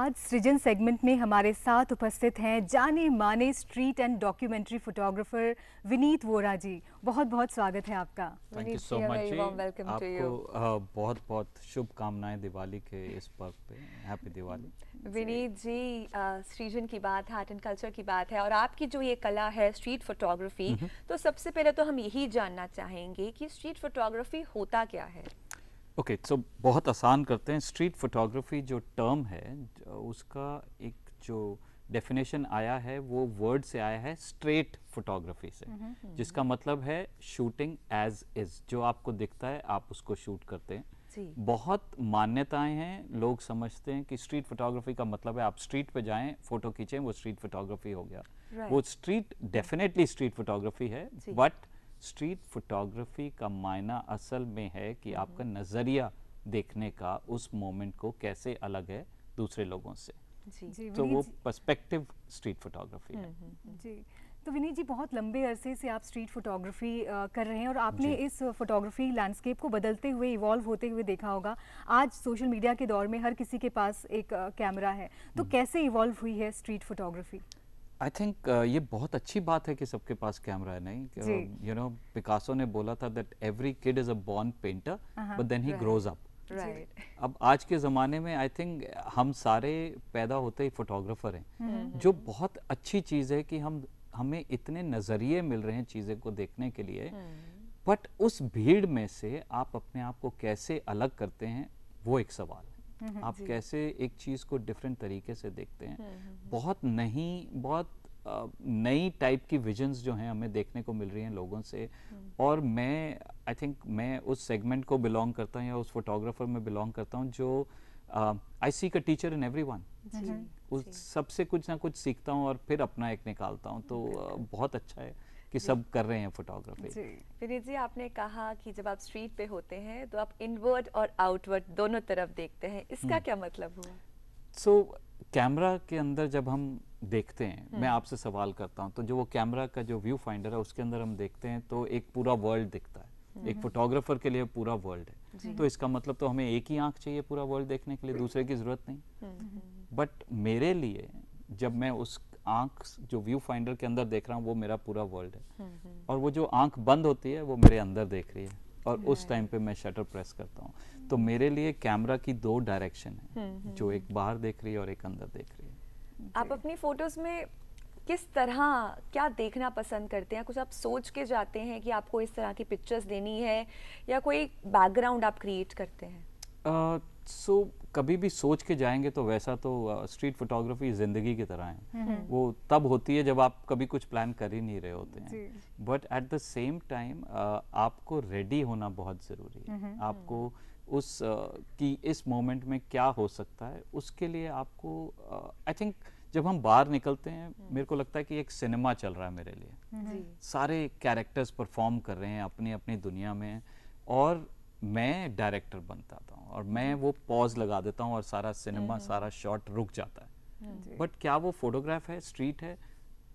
आज सृजन सेगमेंट में हमारे साथ उपस्थित हैं जाने माने street and documentary photographer Vineet Vora ji. बहुत बहुत स्वागत है आपका। थैंक यू सो मच जी। आपको बहुत बहुत शुभकामनाएं दिवाली के इस पर्व पे। हैप्पी दिवाली। विनीत जी, सृजन की बात है, आर्ट एंड कल्चर की बात है और आपकी जो ये कला है स्ट्रीट फोटोग्राफी, तो सबसे पहले तो हम यही जानना चाहेंगे कि स्ट्रीट फोटोग्राफी होता क्या है। ओके, सो बहुत आसान करते हैं। स्ट्रीट फोटोग्राफी जो टर्म है उसका एक जो डेफिनेशन आया है वो वर्ड से आया है स्ट्रेट फोटोग्राफी से, जिसका मतलब है शूटिंग एज इज। जो आपको दिखता है आप उसको शूट करते हैं। बहुत मान्यताएं हैं, लोग समझते हैं कि स्ट्रीट फोटोग्राफी का मतलब है आप स्ट्रीट पे जाएं, फोटो खींचें, वो स्ट्रीट फोटोग्राफी हो गया। वो स्ट्रीट डेफिनेटली स्ट्रीट फोटोग्राफी है, बट स्ट्रीट फोटोग्राफी का मायना असल में है कि आपका नज़रिया देखने का उस मोमेंट को कैसे अलग है दूसरे लोगों से। जी, तो वो पर्सपेक्टिव स्ट्रीट फोटोग्राफी है। जी, तो विनीत जी बहुत लंबे अरसे से आप स्ट्रीट फोटोग्राफी कर रहे हैं और आपने इस फोटोग्राफी लैंडस्केप को बदलते हुए, इवॉल्व होते हुए देखा होगा। आज सोशल मीडिया के दौर में हर किसी के पास एक कैमरा है, तो कैसे इवॉल्व हुई है स्ट्रीट फोटोग्राफी? आई थिंक ये बहुत अच्छी बात है कि सबके पास कैमरा है। नहीं, यू नो, पिकासो ने बोला था that every kid is a born painter but then ही ग्रोज अप। अब आज के ज़माने में आई थिंक हम सारे पैदा होते ही फोटोग्राफर हैं, जो बहुत अच्छी चीज़ है कि हमें इतने नज़रिए मिल रहे हैं चीज़ें को देखने के लिए। बट उस भीड़ में से आप अपने आप को कैसे अलग करते हैं, वो एक सवाल है। आप कैसे एक चीज़ को डिफरेंट तरीके से देखते हैं। बहुत नई टाइप की विजन्स जो हैं हमें देखने को मिल रही हैं लोगों से। और आई थिंक मैं उस सेगमेंट को बिलोंग करता हूँ या उस फोटोग्राफर में बिलोंग करता हूँ जो आई seek a teacher in everyone. उस सबसे कुछ ना कुछ सीखता हूँ और फिर अपना एक निकालता हूँ। तो बहुत अच्छा है कि सब कर रहे हैं फोटोग्राफी। विनीत जी, आपने कहा कि जब आप स्ट्रीट पे होते हैं तो आप इनवर्ड और आउटवर्ड दोनों तरफ देखते हैं, इसका क्या मतलब हुआ? कैमरा के अंदर जब हम देखते हैं, मैं आपसे सवाल करता हूं, तो जो वो कैमरा का जो व्यू फाइंडर है उसके अंदर हम देखते हैं तो एक पूरा वर्ल्ड दिखता है। एक फोटोग्राफर के लिए पूरा वर्ल्ड है। तो इसका मतलब तो हमें एक ही आंख चाहिए पूरा वर्ल्ड देखने के लिए, दूसरे की जरूरत नहीं। बट मेरे लिए जब मैं उस आंख जो व्यू फाइंडर के अंदर देख रहा हूँ वो मेरा पूरा वर्ल्ड है, और वो जो आंख बंद होती है वो मेरे अंदर देख रही है, और उस टाइम पे मैं शटर प्रेस करता हूँ। तो मेरे लिए कैमरा की दो डायरेक्शन है, जो एक बाहर देख रही है और एक अंदर देख रही है। आप अपनी फोटोज में किस तरह क्या देखना पसंद करते हैं? कुछ आप सोच के जाते हैं कि आपको इस तरह की पिक्चर्स लेनी है, या कोई बैकग्राउंड आप क्रिएट करते हैं? कभी भी सोच के जाएंगे तो वैसा तो स्ट्रीट फोटोग्राफी जिंदगी की तरह है। वो तब होती है जब आप कभी कुछ प्लान कर ही नहीं रहे होते हैं। But at the same time आपको रेडी होना बहुत ज़रूरी है। आपको उस कि इस मोमेंट में क्या हो सकता है, उसके लिए आपको आई थिंक जब हम बाहर निकलते हैं, मेरे को लगता है कि एक सिनेमा चल रहा है मेरे लिए। सारे कैरेक्टर्स परफॉर्म कर रहे हैं अपनी अपनी दुनिया में, और मैं डायरेक्टर बनता था और मैं वो पॉज लगा देता हूँ और सारा सिनेमा, सारा शॉट रुक जाता है। बट क्या वो फोटोग्राफ है, स्ट्रीट है?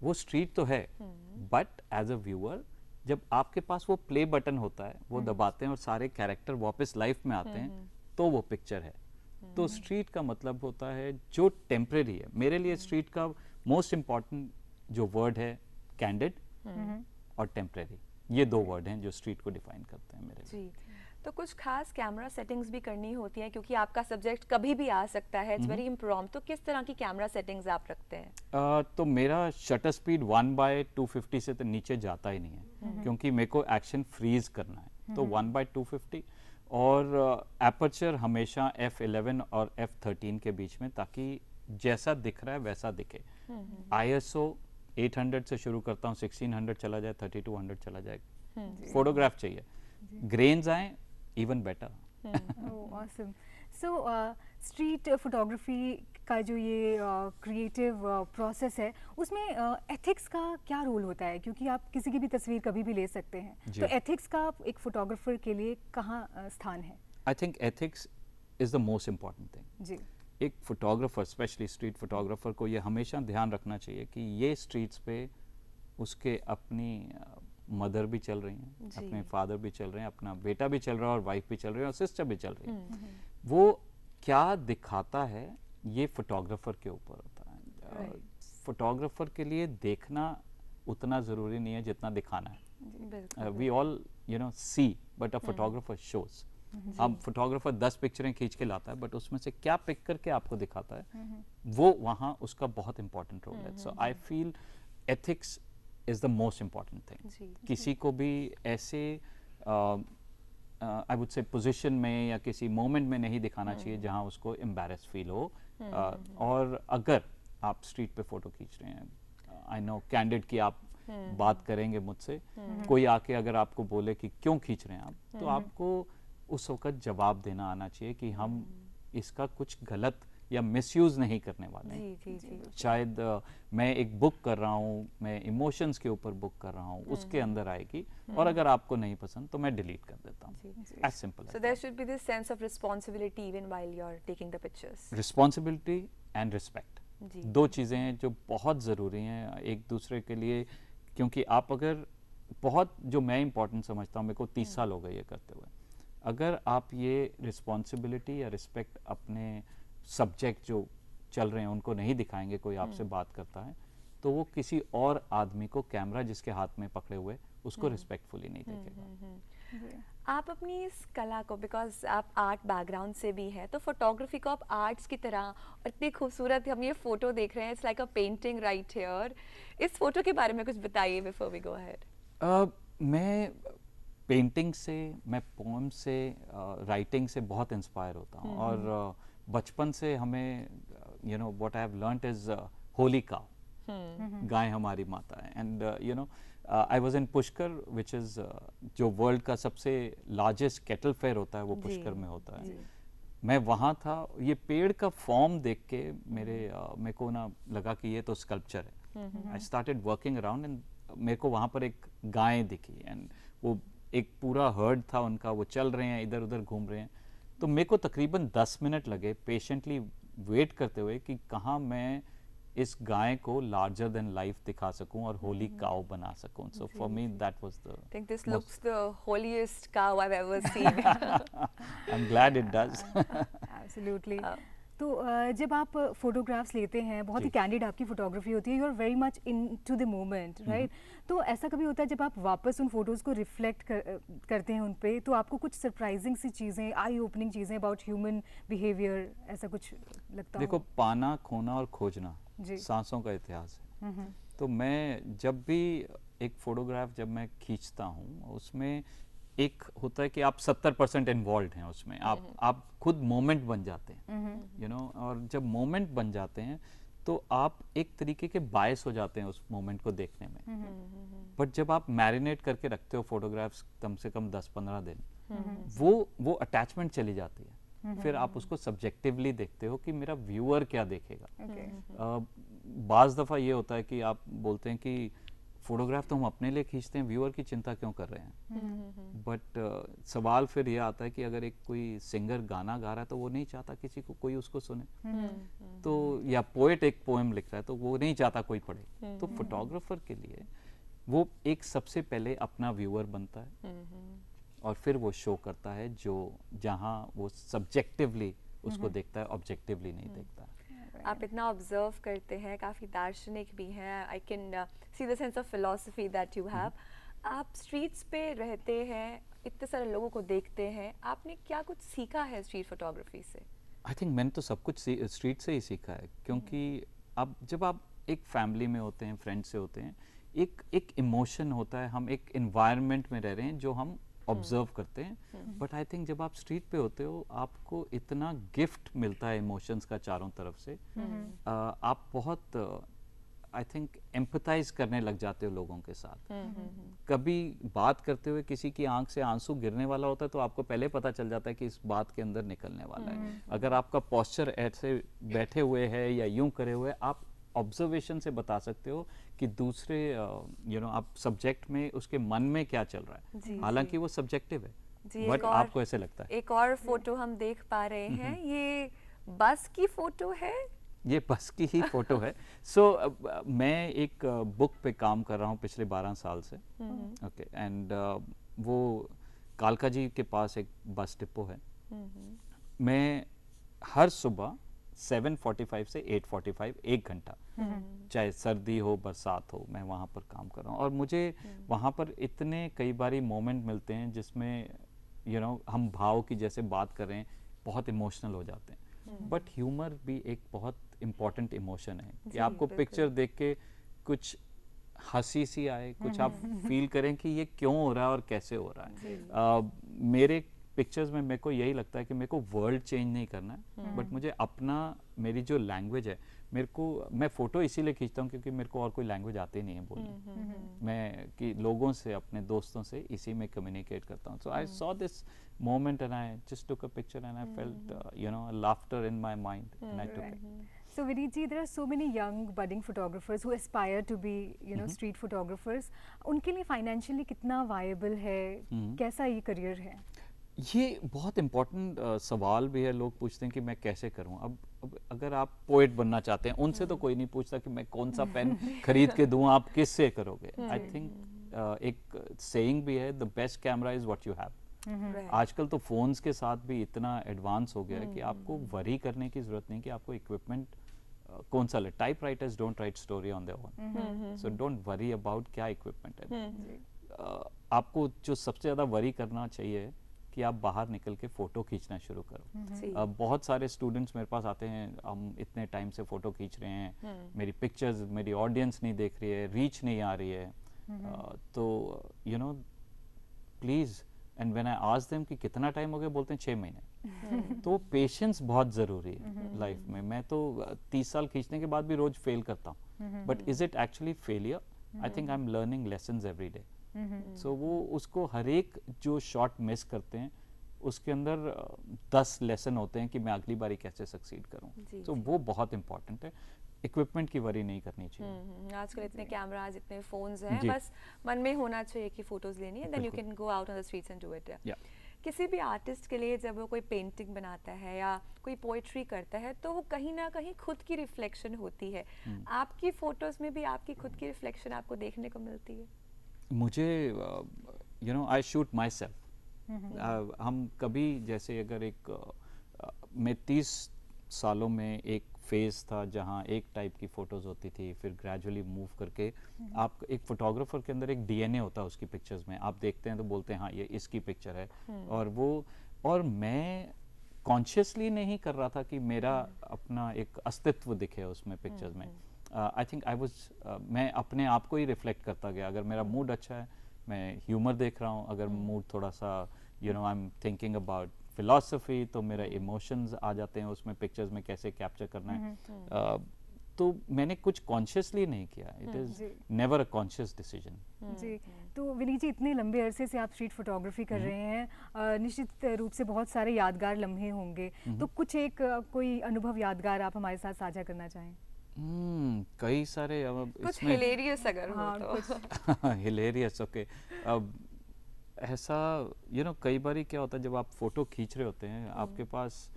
वो स्ट्रीट तो है, बट एज अ व्यूअर जब आपके पास वो प्ले बटन होता है, वो दबाते हैं और सारे कैरेक्टर वापस लाइफ में आते हैं, तो वो पिक्चर है। तो स्ट्रीट का मतलब होता है जो टेम्परेरी है। मेरे लिए स्ट्रीट का मोस्ट इम्पॉर्टेंट जो वर्ड है कैंडिड और टेम्परेरी। ये दो वर्ड हैं जो स्ट्रीट को डिफाइन करते हैं मेरे लिए। तो कुछ खास कैमरा सेटिंग्स भी करनी होती है क्योंकि आपका सब्जेक्ट कभी भी आ सकता है, इट्स वेरी इम्प्रॉम्प्टू। तो किस तरह की कैमरा सेटिंग्स आप रखते हैं? तो मेरा शटर स्पीड 1/250 से तो नीचे जाता ही नहीं है, क्योंकि मेरे को एक्शन फ्रीज करना है। तो 1/250, और एपर्चर हमेशा f11 और f13 के बीच में, ताकि जैसा दिख रहा है वैसा दिखे। ISO 800 से शुरू करता हूँ, 1600 चला जाए, 3200 चला जाए। फोटोग्राफ चाहिए, ग्रेन्स आए इवन बेटर। ऑसम। सो स्ट्रीट फोटोग्राफी का जो ये क्रिएटिव प्रोसेस है, उसमें एथिक्स का क्या रोल होता है? क्योंकि आप किसी की भी तस्वीर कभी भी ले सकते हैं, तो एथिक्स का एक फोटोग्राफर के लिए कहाँ स्थान है? I think ethics is the most important thing. जी, एक फोटोग्राफर, स्पेशली स्ट्रीट फोटोग्राफर को ये हमेशा ध्यान रखना चाहिए कि ये स्ट्रीट्स पे उसके अपनी मदर भी चल रही हैं, अपने फादर भी चल रहे हैं, अपना बेटा भी चल रहा है, और वाइफ भी चल रही है, और सिस्टर भी चल रही है। वो क्या दिखाता है ये फोटोग्राफर के ऊपर होता है। फोटोग्राफर के लिए देखना उतना ज़रूरी नहीं है जितना दिखाना है। We all see, but a photographer shows. अब फोटोग्राफर 10 पिक्चरें खींच के लाता है, बट उसमें से क्या पिक करके आपको दिखाता है, वो वहाँ उसका बहुत इंपॉर्टेंट रोल है। So I feel ethics is the most important thing. किसी को भी ऐसे आई वुड से पोजीशन में या किसी मोमेंट में नहीं दिखाना चाहिए जहाँ उसको एम्बैरेस फील हो। और अगर आप स्ट्रीट पे फोटो खींच रहे हैं, आई नो कैंडिड की आप बात करेंगे मुझसे, कोई आके अगर आपको बोले कि क्यों खींच रहे हैं आप, तो आपको उस वक्त जवाब देना आना चाहिए कि हम इसका कुछ गलत या मिसयूज नहीं करने वाले हैं। जी, जी, जी। शायद मैं एक बुक कर रहा हूँ, मैं इमोशंस के ऊपर बुक कर रहा हूँ, उसके अंदर आएगी, और अगर आपको नहीं पसंद तो मैं डिलीट कर देता हूँ। As simple. So there should be this sense of responsibility even while you're taking the pictures. Responsibility and respect, जी। दो चीज़ें हैं जो बहुत ज़रूरी हैं एक दूसरे के लिए। क्योंकि आप अगर बहुत, जो मैं इम्पोर्टेंट समझता हूँ, मेरे को 30 साल हो गए ये करते हुए, अगर आप ये रिस्पॉन्सिबिलिटी या रिस्पेक्ट अपने सब्जेक्ट जो चल रहे हैं उनको नहीं दिखाएंगे, कोई आपसे बात करता है, तो वो किसी और आदमी को, कैमरा जिसके हाथ में पकड़े हुए, उसको रिस्पेक्टफुली नहीं देखेगा। आप अपनी इस कला को, बिकॉज आप आर्ट बैकग्राउंड से भी है, तो फोटोग्राफी को आप आर्ट्स की तरह, और इतनी खूबसूरत हम ये फोटो देख रहे हैं, it's like a painting right here. इस फोटो के बारे में कुछ बताइए बिफोर वी गो अहेड। मैं पेंटिंग से, मैं पोएम से, राइटिंग से बहुत इंस्पायर होता हूँ। और बचपन से हमें what I have learned is holy cow, गाय हमारी माता है। And I was in Pushkar, which is जो वर्ल्ड का सबसे लार्जेस्ट केटल फेयर होता है, वो पुष्कर में होता है। मैं वहाँ था, ये पेड़ का फॉर्म देख के मेरे को ना लगा कि ये तो स्कल्पचर है। I started working around, and मेरे को वहाँ पर एक गाय दिखी, एंड वो एक पूरा हर्ड था उनका, वो चल रहे हैं, इधर उधर घूम रहे हैं। तो मेरे को तकरीबन 10 मिनट लगे पेशेंटली वेट करते हुए कि कहाँ मैं इस गाय को लार्जर देन लाइफ दिखा सकूं और होली काउ बना सकूं। So for me that was the, I think this looks the holiest cow I've ever seen. I am glad it does. Absolutely. तो जब आप फोटोग्राफ्स लेते हैं, बहुत ही कैंडिड आपकी फोटोग्राफी होती है, you are very much into the moment, right? तो ऐसा कभी होता है जब आप वापस उन फोटोज़ को रिफ्लेक्ट करते हैं उन पे, तो आपको कुछ सरप्राइजिंग सी चीज़ें, आई ओपनिंग चीज़ें अबाउट ह्यूमन बिहेवियर, ऐसा कुछ लगता है? देखो, पाना, खोना और खोजना सांसों का इतिहास है। तो मैं जब भी एक फोटोग्राफ जब मैं खींचता हूँ, उसमें एक होता है कि आप 70% इन्वॉल्व हैं उसमें, आप खुद मोमेंट बन जाते हैं, और जब मोमेंट बन जाते हैं तो आप एक तरीके के बायस हो जाते हैं उस मोमेंट को देखने में। बट जब आप मैरिनेट करके रखते हो फोटोग्राफ्स कम से कम 10-15 दिन, वो अटैचमेंट चली जाती है। फिर आप उसको सब्जेक्टिवली देखते हो कि मेरा व्यूअर क्या देखेगा। बाज़ दफ़ा ये होता है कि आप बोलते हैं कि फोटोग्राफ तो हम अपने लिए खींचते हैं, व्यूअर की चिंता क्यों कर रहे हैं। बट सवाल फिर ये आता है कि अगर एक कोई सिंगर गाना गा रहा है तो वो नहीं चाहता किसी को कोई उसको सुने, तो या पोएट एक पोएम लिख रहा है तो वो नहीं चाहता कोई पढ़े। तो फोटोग्राफर के लिए वो एक सबसे पहले अपना व्यूअर बनता है, और फिर वो शो करता है जो जहाँ वो सब्जेक्टिवली उसको देखता है, ऑब्जेक्टिवली नहीं देखता। आप इतना ऑब्जर्व करते हैं, काफ़ी दार्शनिक भी हैं, I can see the sense of philosophy that you have. आप स्ट्रीट्स पे रहते हैं, इतने सारे लोगों को देखते हैं, आपने क्या कुछ सीखा है स्ट्रीट फोटोग्राफी से? आई थिंक मैंने तो सब कुछ स्ट्रीट से ही सीखा है, क्योंकि अब जब आप एक फैमिली में होते हैं, फ्रेंड से होते हैं, एक इमोशन होता है, हम एक एनवायरनमेंट में रह रहे हैं जो हम ऑब्जर्व करते हैं। बट आई थिंक जब आप स्ट्रीट पे होते हो, आपको इतना गिफ्ट मिलता है इमोशंस का चारों तरफ से, आप बहुत आई थिंक एम्पथाइज करने लग जाते हो लोगों के साथ। कभी बात करते हुए किसी की आंख से आंसू गिरने वाला होता है तो आपको पहले पता चल जाता है कि इस बात के अंदर निकलने वाला है। अगर आपका पोस्चर ऐसे बैठे हुए है या यूं करे हुए, आप ऑब्जर्वेशन से बता सकते हो कि दूसरे आप सब्जेक्ट में उसके मन में क्या चल रहा है। हालांकि वो सब्जेक्टिव है, बट आपको ऐसे लगता है। एक और फोटो हम देख पा रहे हैं, ये बस की फोटो है। ये बस की ही फोटो है। सो मैं एक बुक पे काम कर रहा हूँ पिछले 12 साल से। ओके, एंड वो कालका जी के पास एक बस डिपो है। मैं हर सुबह 7:45 से 8:45 1 घंटा, चाहे सर्दी हो बरसात हो, मैं वहाँ पर काम कर रहा हूँ। और मुझे वहाँ पर इतने कई बारी मोमेंट मिलते हैं जिसमें हम भाव की जैसे बात कर रहे हैं, बहुत इमोशनल हो जाते हैं। बट ह्यूमर भी एक बहुत इम्पॉर्टेंट इमोशन है कि आपको पिक्चर देख के कुछ हंसी सी आए, कुछ आप फील करें कि ये क्यों हो रहा है और कैसे हो रहा है। मेरे पिक्चर्स में मेरे को यही लगता है कि मेरे को वर्ल्ड चेंज नहीं करना है, बट मुझे अपना, मेरी जो लैंग्वेज है, मैं फ़ोटो इसीलिए खींचता हूँ क्योंकि मेरे को और कोई लैंग्वेज आती नहीं है बोलने। मैं कि लोगों से, अपने दोस्तों से इसी में कम्युनिकेट करता हूँ। So I saw this moment and I just took a picture and I felt a laughter in my mind and I took it. So Vineet ji, there are so many young budding photographers who aspire to be street photographers. उनके लिए financially कितना viable है, कैसा ये career है? ये बहुत important सवाल भी है। लोग पूछते हैं कि मैं कैसे करूं। अब अगर आप पोएट बनना चाहते हैं, उनसे तो कोई नहीं पूछता कि मैं कौन सा पेन खरीद के दूं, आप किससे करोगे। आई थिंक एक सेइंग भी है, the best camera is what you have. आजकल तो फोन्स के साथ भी इतना एडवांस हो गया है कि आपको वरी करने की जरूरत नहीं कि आपको इक्विपमेंट कौन सा ले। Type writers don't write story on their own, so don't worry about क्या इक्विपमेंट है। आपको जो सबसे ज्यादा वरी करना चाहिए कि आप बाहर निकल के फोटो खींचना शुरू करो। बहुत सारे स्टूडेंट्स मेरे पास आते हैं, हम इतने टाइम से फोटो खींच रहे हैं, मेरी पिक्चर्स, मेरी ऑडियंस नहीं देख रही है, रीच नहीं आ रही है, तो please. And when I ask them कि कितना टाइम हो गया, बोलते हैं 6 महीने। तो पेशेंस बहुत ज़रूरी है लाइफ में। मैं तो 30 साल खींचने के बाद भी रोज फेल करता हूँ, but is it actually failure? I think I am learning lessons every day. So वो उसको हर एक जो शॉट मिस करते हैं उसके अंदर 10 लेसन होते हैं कि मैं अगली बारी कैसे सक्सीड करूँ। तो वो बहुत इंपॉर्टेंट है। इक्विपमेंट की वरी नहीं करनी चाहिए। आजकल इतने कैमराज, इतने फोन्स हैं, बस मन में होना चाहिए कि फोटोज लेनी है, then you can go out on the streets and do it. किसी भी आर्टिस्ट के लिए जब वो कोई पेंटिंग बनाता है या कोई पोइट्री करता है, तो वो कहीं ना कहीं खुद की रिफ्लेक्शन होती है। आपकी फोटोज में भी आपकी खुद की रिफ्लेक्शन आपको देखने को मिलती है? मुझे आई शूट माई सेल्फ। हम कभी जैसे अगर मैं 30 सालों में एक फेज था जहाँ एक टाइप की फोटोज होती थी, फिर ग्रेजुअली मूव करके आप एक फोटोग्राफर के अंदर एक डीएनए होता है उसकी पिक्चर्स में। आप देखते हैं तो बोलते हैं हाँ ये इसकी पिक्चर है, और मैं कॉन्शियसली नहीं कर रहा था कि मेरा अपना एक अस्तित्व दिखे उसमें पिक्चर्स में। आई थिंक मैं अपने आप को ही रिफ्लेक्ट करता गया। अगर मेरा मूड अच्छा है, मैं ह्यूमर देख रहा हूँ, अगर मूड थोड़ा सा I am thinking about philosophy, तो मेरा इमोशंस आ जाते हैं उसमें पिक्चर्स में कैसे कैप्चर करना है। तो मैंने कुछ कॉन्शियसली नहीं किया, it is never a conscious decision. जी, तो विनीत जी, इतने लंबे अरसे से आप स्ट्रीट फोटोग्राफी कर रहे हैं, निश्चित रूप से बहुत सारे यादगार लम्हे होंगे, तो कुछ कोई अनुभव यादगार आप हमारे साथ साझा करना चाहें? कई सारे। कुछ हिलेरियस अगर हो तो। Hilarious, okay. अब ऐसा कई बारी क्या होता है जब आप फोटो खींच रहे होते हैं, आपके पास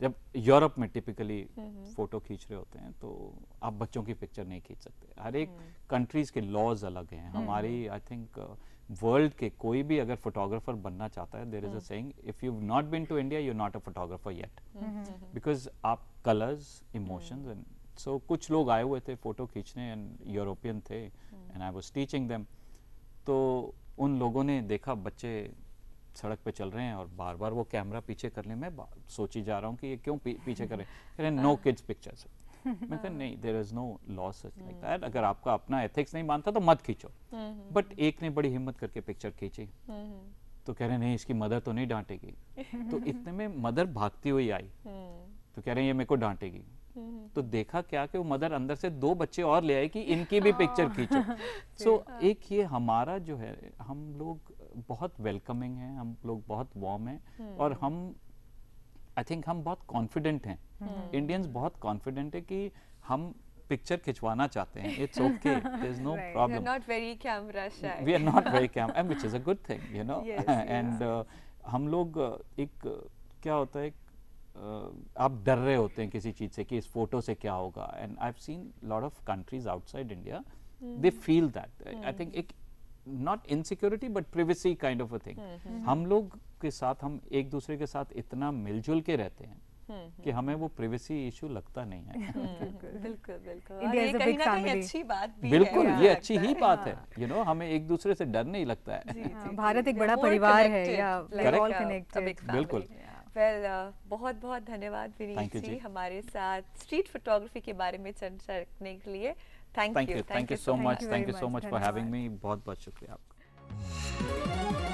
जब यूरोप में टिपिकली फोटो खींच रहे होते हैं तो आप बच्चों की पिक्चर नहीं खींच सकते। हर एक कंट्रीज के लॉज अलग हैं। हमारी आई थिंक वर्ल्ड के कोई भी अगर फोटोग्राफर बनना चाहता है, there is a saying, if you have not been to India you are not a photographer yet, because आप कलर्स, इमोशंस एंड सो कुछ लोग आए हुए थे फोटो खींचने एंड यूरोपियन थे and I was teaching them. तो उन लोगों ने देखा बच्चे सड़क पे चल रहे हैं और बार बार वो कैमरा पीछे करने में सोची जा रहा हूँ कि ये क्यों पीछे कर रहे हैं। No kids pictures. मैं कहा नहीं, there is no law such like that. अगर आपका अपना एथिक्स नहीं मानता तो मत खींचो। बट एक ने बड़ी हिम्मत करके पिक्चर खींची, तो कह रहे नहीं इसकी मदर तो नहीं डांटेगी। तो इतने में मदर भागती हुई आई, तो कह रहे हैं ये मेरे को डांटेगी। तो देखा क्या कि वो मदर अंदर से 2 बच्चे और ले आई कि इनकी भी पिक्चर खींचो। सो एक ये हमारा जो है, हम लोग बहुत वेलकमिंग हैं, हम लोग बहुत वार्म हैं, और हम आई थिंक हम बहुत कॉन्फिडेंट हैं। इंडियंस बहुत कॉन्फिडेंट है कि हम पिक्चर खिंचवाना चाहते हैं। It's okay, there is no problem. We are not very camera shy. We are not very camera, and which is a good thing, and हम लोग एक क्या होता है, आप डर रहे होते हैं किसी चीज से कि इस फोटो से क्या होगा। And I have seen lot of countries outside India, they feel that. I think एक not insecurity but privacy kind of a thing. हम लोग के साथ, हम एक दूसरे के साथ इतना मिलजुल के रहते हैं कि हमें वो privacy issue लगता नहीं है। बिल्कुल बिल्कुल, और India ये is a कहीं big ना कहीं family. अच्छी बात भी बिल्कुल, है, ये मुझे अच्छी लगता ही है। बात है, हमें एक दूसरे से डर नहीं लगता है। जी, जी, भारत एक जी, बड़ा we are more परिवार है, connected, या like we're all a connected. big family. बिल्कुल। Well, बहुत बहुत धन्यवाद Thank विनीत you जी जी। हमारे साथ स्ट्रीट फोटोग्राफी के बारे में चर्चा करने के लिए। Thank you so Thank much, you thank you very so much much. For having धन्यवाद। मी, बहुत बहुत शुक्रिया आपका।